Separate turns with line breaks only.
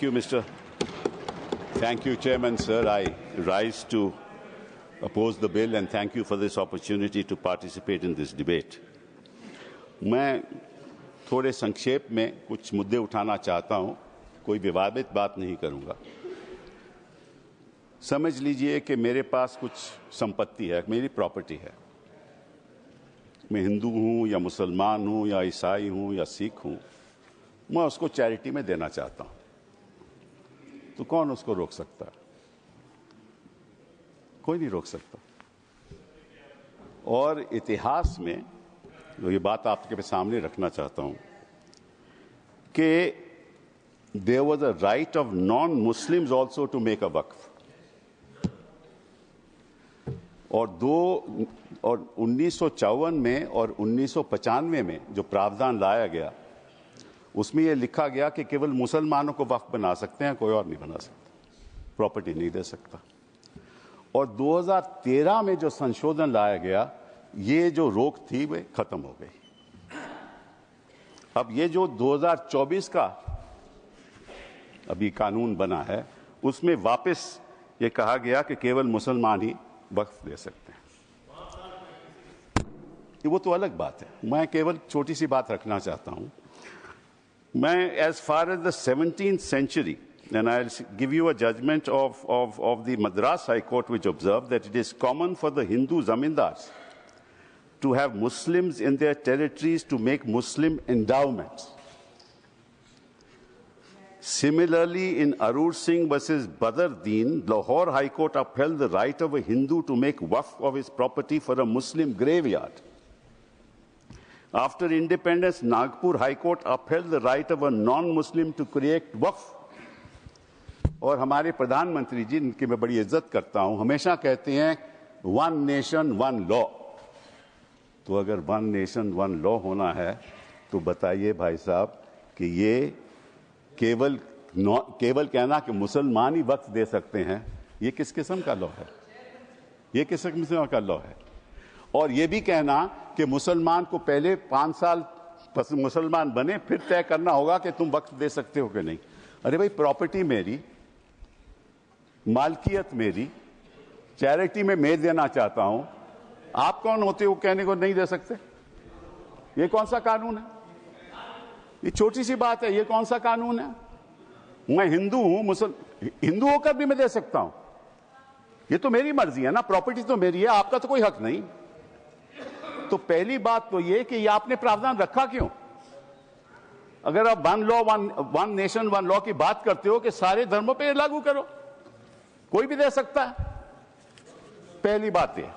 Thank you, Chairman, sir. I rise to oppose the bill and thank you for this opportunity to participate in this debate. मैं थोड़े संक्षेप में कुछ मुद्दे उठाना चाहता हूं, कोई विवादित बात नहीं करूंगा। समझ लीजिए कि मेरे पास कुछ संपत्ति है, मेरी प्रॉपर्टी है। मैं हिंदू हूं या मुसलमान हूं या ईसाई हूं या सिख हूं, मैं उसको चैरिटी में देना चाहता हूं, तो कौन उसको रोक सकता है? कोई नहीं रोक सकता। और इतिहास में जो ये बात आपके सामने रखना चाहता हूं कि there was a right of non Muslims also to make a वक्फ, और 1954 में और 1995 में जो प्रावधान लाया गया उसमें यह लिखा गया कि केवल मुसलमानों को वक्फ बना सकते हैं, कोई और नहीं बना सकता, प्रॉपर्टी नहीं दे सकता। और 2013 में जो संशोधन लाया गया, ये जो रोक थी वे खत्म हो गई। अब ये जो 2024 का अभी कानून बना है, उसमें वापस ये कहा गया कि केवल मुसलमान ही वक्फ दे सकते हैं। वो तो अलग बात है, मैं केवल छोटी सी बात रखना चाहता हूं। मैं as far as the 17th century, and I'll give you a judgment of the Madras High Court, which observed that it is common for the Hindu zamindars to have Muslims in their territories to make Muslim endowments. Similarly, in Arur Singh versus Badr Deen, Lahore High Court upheld the right of a Hindu to make waqf of his property for a Muslim graveyard. After independence, Nagpur High Court upheld the right of a non-Muslim to create waqf. और हमारे प्रधानमंत्री जी, इनकी मैं बड़ी इज्जत करता हूं, हमेशा कहते हैं वन नेशन वन लॉ। तो अगर वन नेशन वन लॉ होना है तो बताइए भाई साहब कि ये केवल कहना कि मुसलमान ही वक्फ दे सकते हैं, ये किस किस्म का लॉ है? ये किस किस्म का लॉ है? और ये भी कहना कि मुसलमान को पहले 5 साल मुसलमान बने फिर तय करना होगा कि तुम वक्फ दे सकते हो कि नहीं। अरे भाई, प्रॉपर्टी मेरी, मालकियत मेरी, चैरिटी में मैं देना चाहता हूं, आप कौन होते हो कहने को नहीं दे सकते? ये कौन सा कानून है? ये छोटी सी बात है, ये कौन सा कानून है? मैं हिंदू हूं, हिंदू होकर भी मैं दे सकता हूं। ये तो मेरी मर्जी है ना, प्रॉपर्टी तो मेरी है, आपका तो कोई हक नहीं। तो पहली बात तो ये कि ये आपने प्रावधान रखा क्यों? अगर आप वन नेशन वन लॉ की बात करते हो कि सारे धर्मों पे लागू करो, कोई भी दे सकता है। पहली बात ये।